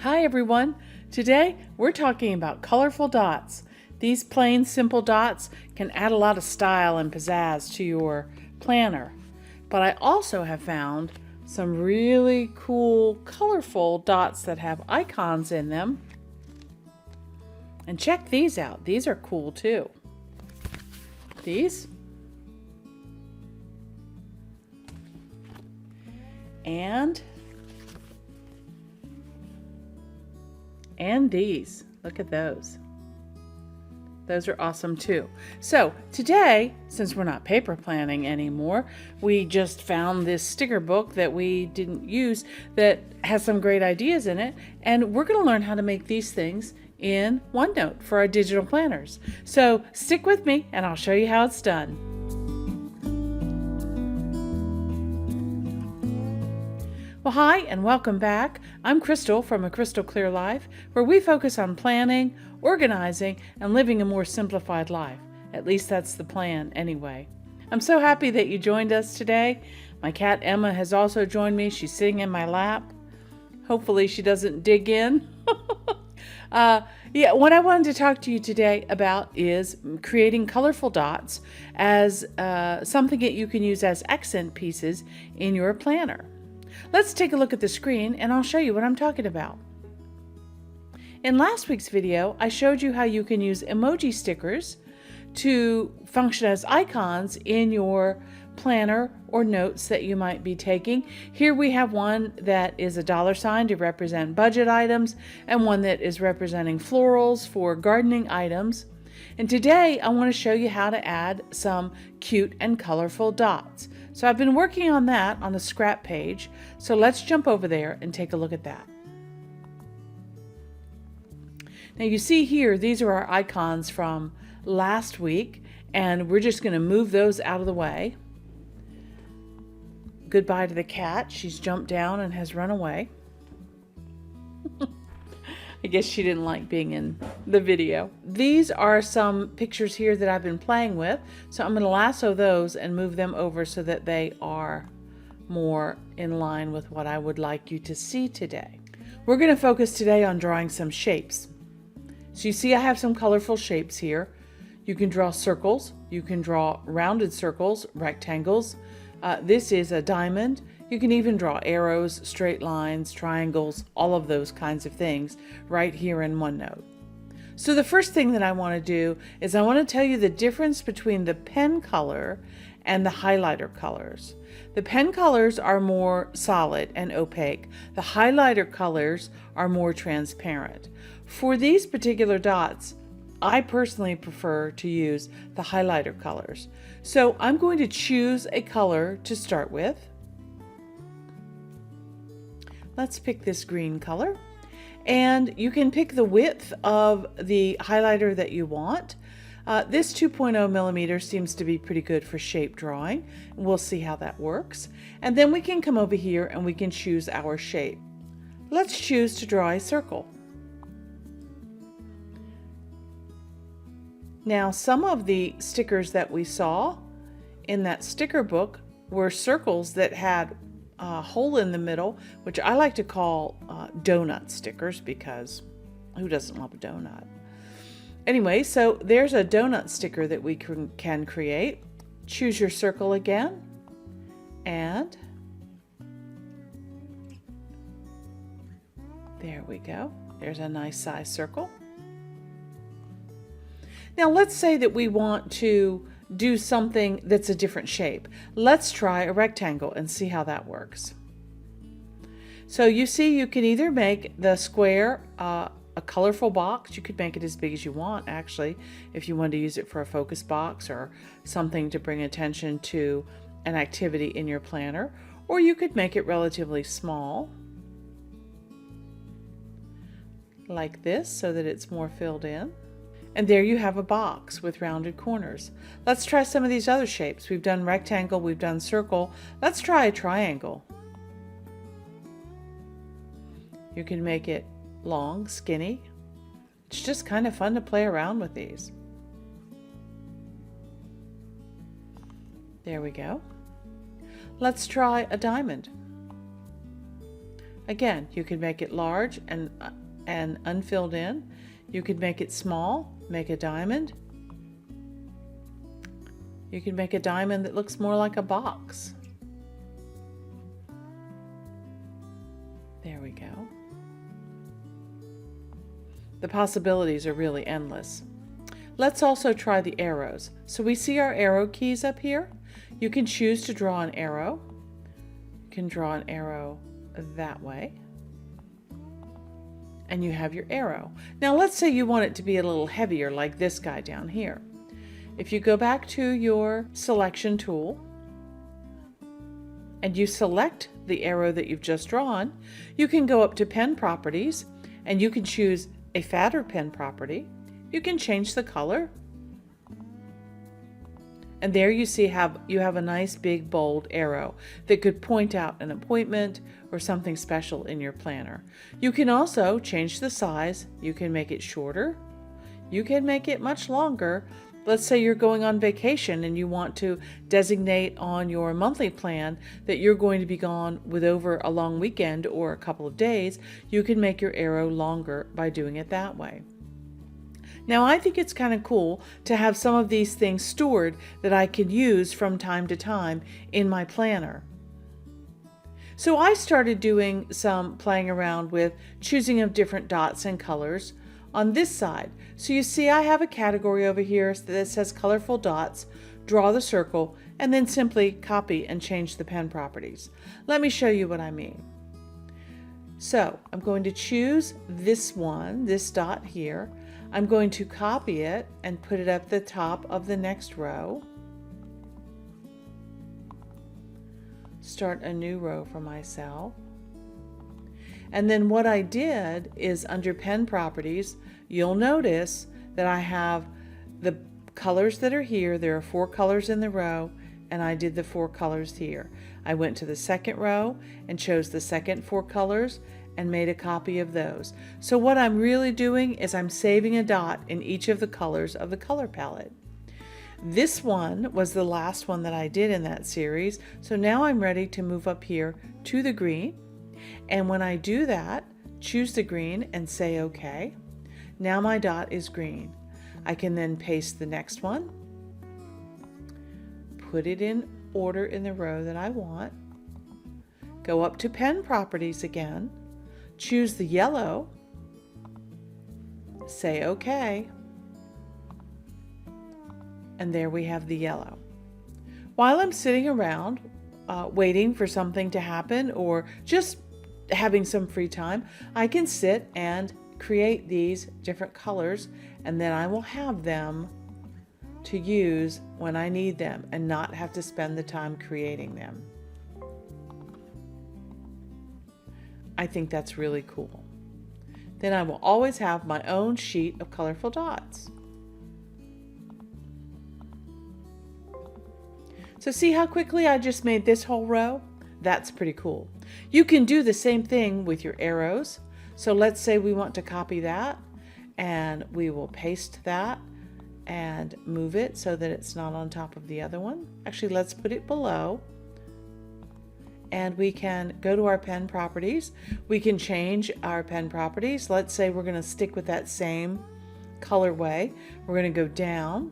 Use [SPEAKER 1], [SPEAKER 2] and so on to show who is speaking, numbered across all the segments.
[SPEAKER 1] Hi everyone! Today we're talking about colorful dots. These plain, simple dots can add a lot of style and pizzazz to your planner. But I also have found some really cool, colorful dots that have icons in them. And check these out. These are cool too. These. And these. Look at those. Those are awesome too. So today, since we're not paper planning anymore, we just found this sticker book that we didn't use that has some great ideas in it, and we're going to learn how to make these things in OneNote for our digital planners. So stick with me and I'll show you how it's done. Well, hi and welcome back. I'm Crystal from A Crystal Clear Life, where we focus on planning, organizing, and living a more simplified life. At least that's the plan anyway. I'm so happy that you joined us today. My cat Emma has also joined me. She's sitting in my lap. Hopefully she doesn't dig in. What I wanted to talk to you today about is creating colorful dots as something that you can use as accent pieces in your planner. Let's take a look at the screen and I'll show you what I'm talking about. In last week's video, I showed you how you can use emoji stickers to function as icons in your planner or notes that you might be taking. Here we have one that is a $sign to represent budget items and one that is representing florals for gardening items. And today I want to show you how to add some cute and colorful dots. So I've been working on that on the scrap page. So let's jump over there and take a look at that. Now you see here, these are our icons from last week, and we're just going to move those out of the way. Goodbye to the cat. She's jumped down and has run away. I guess she didn't like being in the video. These are some pictures here that I've been playing with, so I'm going to lasso those and move them over so that they are more in line with what I would like you to see today. We're going to focus today on drawing some shapes. So you see I have some colorful shapes here. You can draw circles, you can draw rounded circles, rectangles. This is a diamond. You can even draw arrows, straight lines, triangles, all of those kinds of things right here in OneNote. So the first thing that I want to do is I want to tell you the difference between the pen color and the highlighter colors. The pen colors are more solid and opaque. The highlighter colors are more transparent. For these particular dots, I personally prefer to use the highlighter colors. So I'm going to choose a color to start with. Let's pick this green color, and you can pick the width of the highlighter that you want. This 2.0 millimeter seems to be pretty good for shape drawing. We'll see how that works. And then we can come over here and we can choose our shape. Let's choose to draw a circle. Now, some of the stickers that we saw in that sticker book were circles that had a hole in the middle, which I like to call donut stickers, because who doesn't love a donut? Anyway, so there's a donut sticker that we can create. Choose your circle again, and there we go. There's a nice size circle. Now let's say that we want to do something that's a different shape. Let's try a rectangle and see how that works. So you see, you can either make the square a colorful box. You could make it as big as you want, actually, if you want to use it for a focus box or something to bring attention to an activity in your planner. Or you could make it relatively small, like this, so that it's more filled in. And there you have a box with rounded corners. Let's try some of these other shapes. We've done rectangle, we've done circle. Let's try a triangle. You can make it long, skinny. It's just kind of fun to play around with these. There we go. Let's try a diamond. Again, you can make it large and unfilled in. You could make it small, make a diamond. You can make a diamond that looks more like a box. There we go. The possibilities are really endless. Let's also try the arrows. So we see our arrow keys up here. You can choose to draw an arrow. You can draw an arrow that way. And you have your arrow. Now let's say you want it to be a little heavier, like this guy down here. If you go back to your selection tool and you select the arrow that you've just drawn, you can go up to pen properties and you can choose a fatter pen property. You can change the color. And there you see you have a nice big bold arrow that could point out an appointment or something special in your planner. You can also change the size. You can make it shorter. You can make it much longer. Let's say you're going on vacation and you want to designate on your monthly plan that you're going to be gone with over a long weekend or a couple of days. You can make your arrow longer by doing it that way. Now I think it's kind of cool to have some of these things stored that I can use from time to time in my planner. So I started doing some playing around with choosing of different dots and colors on this side. So you see I have a category over here that says colorful dots. Draw the circle and then simply copy and change the pen properties. Let me show you what I mean. So I'm going to choose this one, this dot here. I'm going to copy it and put it at the top of the next row. Start a new row for myself. And then what I did is under pen properties, you'll notice that I have the colors that are here. There are 4 colors in the row, and I did the 4 colors here. I went to the second row and chose the second 4 colors and made a copy of those. So what I'm really doing is I'm saving a dot in each of the colors of the color palette. This one was the last one that I did in that series. So now I'm ready to move up here to the green. And when I do that, choose the green and say OK. Now my dot is green. I can then paste the next one, put it in order in the row that I want, go up to pen properties again, choose the yellow, say OK, and there we have the yellow. While I'm sitting around waiting for something to happen or just having some free time, I can sit and create these different colors, and then I will have them to use when I need them and not have to spend the time creating them. I think that's really cool. Then I will always have my own sheet of colorful dots. So see how quickly I just made this whole row? That's pretty cool. You can do the same thing with your arrows. So let's say we want to copy that, and we will paste that and move it so that it's not on top of the other one. Actually, let's put it below. And we can go to our pen properties. We can change our pen properties. Let's say we're going to stick with that same colorway. We're going to go down,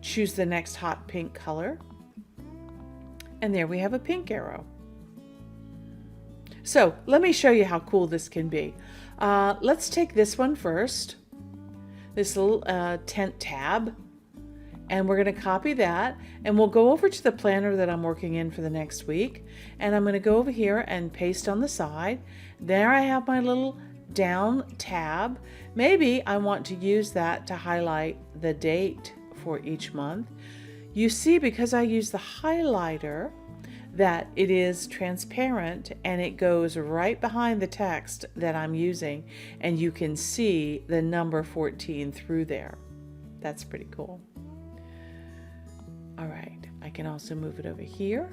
[SPEAKER 1] choose the next hot pink color, and there we have a pink arrow. So let me show you how cool this can be. Let's take this one first, this little tent tab, and we're going to copy that, and we'll go over to the planner that I'm working in for the next week, and I'm going to go over here and paste on the side. There I have my little down tab. Maybe I want to use that to highlight the date for each month. You see, because I use the highlighter, that it is transparent and it goes right behind the text that I'm using, and you can see the number 14 through there. That's pretty cool. All right, I can also move it over here.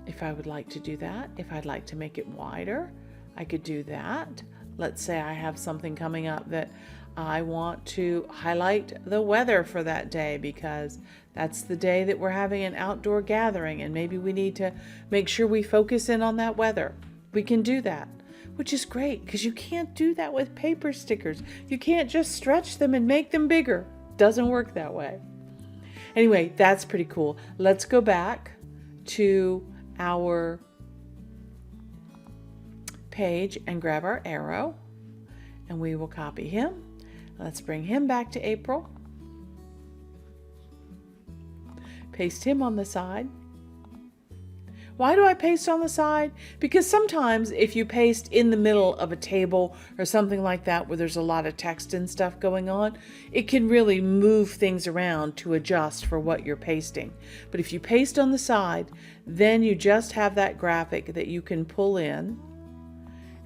[SPEAKER 1] If I would like to do that, if I'd like to make it wider, I could do that. Let's say I have something coming up that I want to highlight the weather for that day because that's the day that we're having an outdoor gathering, and maybe we need to make sure we focus in on that weather. We can do that, which is great because you can't do that with paper stickers. You can't just stretch them and make them bigger. Doesn't work that way. Anyway, that's pretty cool. Let's go back to our page and grab our arrow, and we will copy him. Let's bring him back to April. Paste him on the side. Why do I paste on the side? Because sometimes if you paste in the middle of a table or something like that where there's a lot of text and stuff going on, it can really move things around to adjust for what you're pasting. But if you paste on the side, then you just have that graphic that you can pull in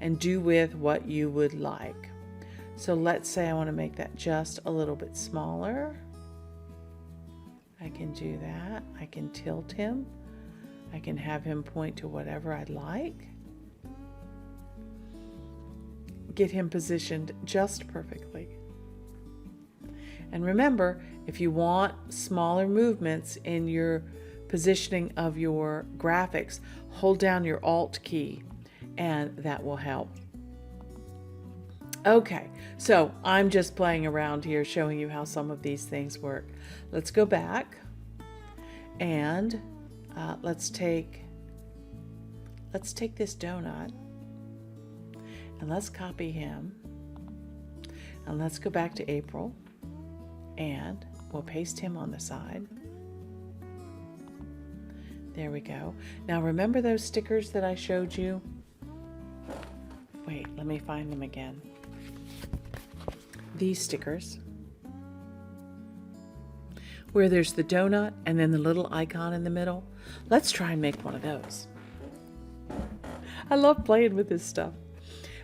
[SPEAKER 1] and do with what you would like. So let's say I want to make that just a little bit smaller. I can do that. I can tilt him. I can have him point to whatever I'd like. Get him positioned just perfectly. And remember, if you want smaller movements in your positioning of your graphics, hold down your Alt key and that will help. Okay, so I'm just playing around here showing you how some of these things work. Let's go back and let's take this donut and let's copy him, and let's go back to April and we'll paste him on the side. There we go. Now remember those stickers that I showed you? Wait, let me find them again. These stickers where there's the donut and then the little icon in the middle. Let's try and make one of those. I love playing with this stuff.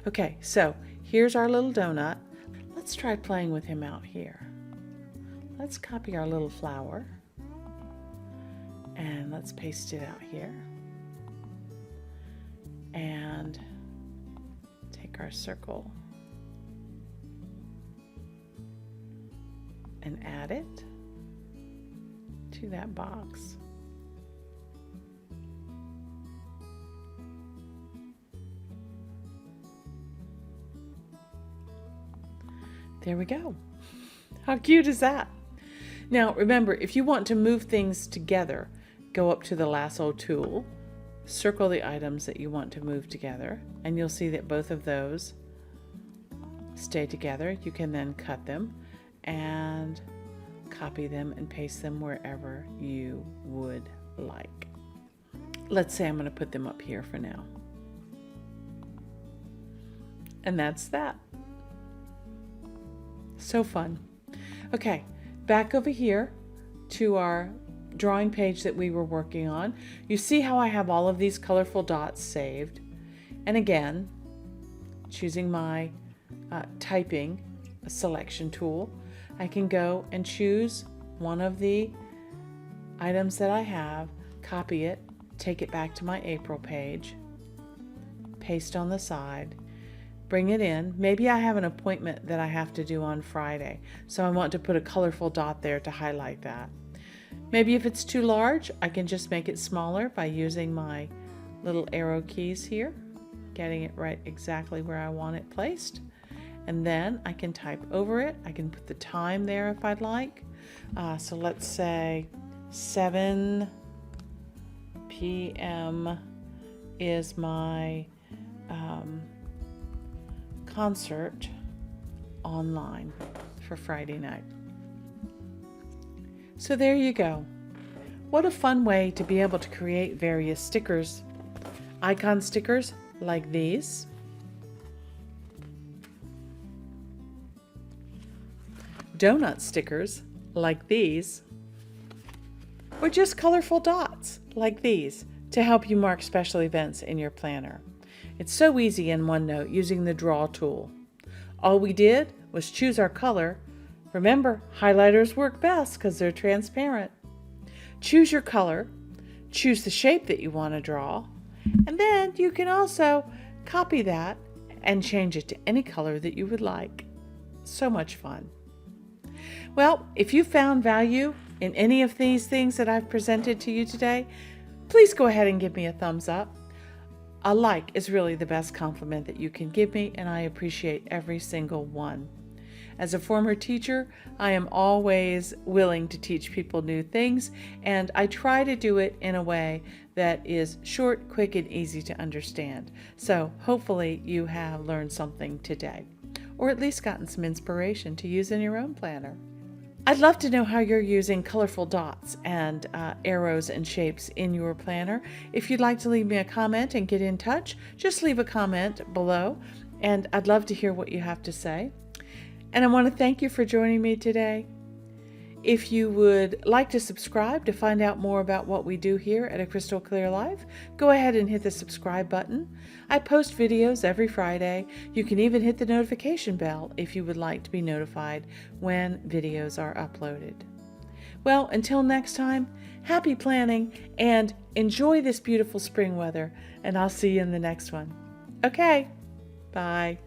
[SPEAKER 1] Okay, so here's our little donut. Let's try playing with him out here. Let's copy our little flower and let's paste it out here. And take our circle and add it to that box. There we go. How cute is that? Now remember, if you want to move things together, go up to the lasso tool, circle the items that you want to move together, and you'll see that both of those stay together. You can then cut them and copy them and paste them wherever you would like. Let's say I'm going to put them up here for now. And that's that. So fun. Okay, back over here to our drawing page that we were working on. You see how I have all of these colorful dots saved. And again, choosing my typing selection tool, I can go and choose one of the items that I have, copy it, take it back to my April page, paste on the side, bring it in. Maybe I have an appointment that I have to do on Friday, so I want to put a colorful dot there to highlight that. Maybe if it's too large, I can just make it smaller by using my little arrow keys here, getting it right exactly where I want it placed. And then I can type over it. I can put the time there if I'd like. So let's say 7 p.m. is my concert online for Friday night. So there you go. What a fun way to be able to create various stickers. Icon stickers like these. Donut stickers like these, or just colorful dots like these to help you mark special events in your planner. It's so easy in OneNote using the draw tool. All we did was choose our color. Remember, highlighters work best because they're transparent. Choose your color, choose the shape that you want to draw, and then you can also copy that and change it to any color that you would like. So much fun. Well, if you found value in any of these things that I've presented to you today, please go ahead and give me a thumbs up. A like is really the best compliment that you can give me, and I appreciate every single one. As a former teacher, I am always willing to teach people new things, and I try to do it in a way that is short, quick, and easy to understand. So hopefully you have learned something today, or at least gotten some inspiration to use in your own planner. I'd love to know how you're using colorful dots and arrows and shapes in your planner. If you'd like to leave me a comment and get in touch, just leave a comment below, and I'd love to hear what you have to say. And I want to thank you for joining me today. If you would like to subscribe to find out more about what we do here at A Crystal Clear Life, go ahead and hit the subscribe button. I post videos every Friday. You can even hit the notification bell if you would like to be notified when videos are uploaded. Well, until next time, happy planning and enjoy this beautiful spring weather, and I'll see you in the next one. Okay, bye.